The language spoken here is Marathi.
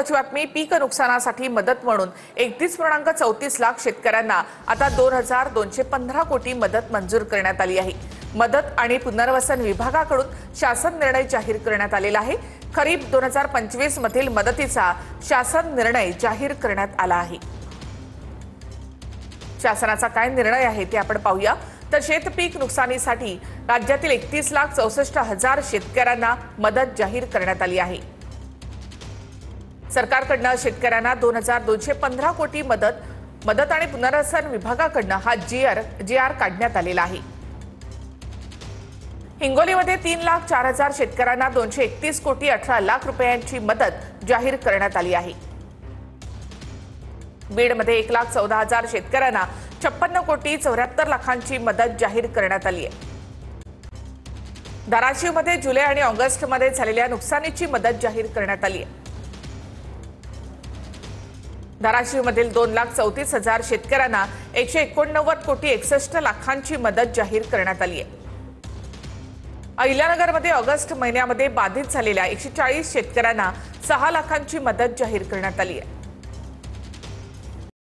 महत्त्वाची बातमी, पीक नुकसानासाठी मदत म्हणून 31.34 लाख शेतकऱ्यांना आता 2,215 कोटी मदत मंजूर करण्यात आली आहे। मदत आणि पुनर्वसन विभागाकडून शासन निर्णय जाहीर करण्यात आलेला आहे। खरीप 2025 मधील मदतीचा शासन निर्णय जाहीर करण्यात आला आहे। शासनाचा काय निर्णय आहे ते आपण पाहूया। तर शेतपीक नुकसानीसाठी राज्यातील 31,64,000 शेतकऱ्यांना मदत जाहीर करण्यात आली आहे। सरकारकडून शेतकऱ्यांना 2,215 कोटी मदत आणि पुनर्वसन विभागाकडून हा जीआर काढण्यात आलेला आहे। हिंगोलीमध्ये 3,04,000 शेतकऱ्यांना 231 कोटी 18 लाख रुपयांची मदत जाहीर करण्यात आली आहे। बीडमध्ये 1,14,000 शेतकऱ्यांना 56 कोटी 74 लाखांची मदत जाहीर करण्यात आली आहे। धाराशिवमध्ये जुलै आणि ऑगस्टमध्ये झालेल्या नुकसानीची मदत जाहीर करण्यात आली आहे। धाराशिवमधील 2,34,000 शेतकऱ्यांना 189 कोटी 61 लाखांची मदत जाहीर करण्यात आली आहे। अहिल्यानगरमध्ये ऑगस्ट महिन्यामध्ये बाधित झालेल्या 140 शेतकऱ्यांना 6 लाखांची मदत जाहीर करण्यात आली आहे।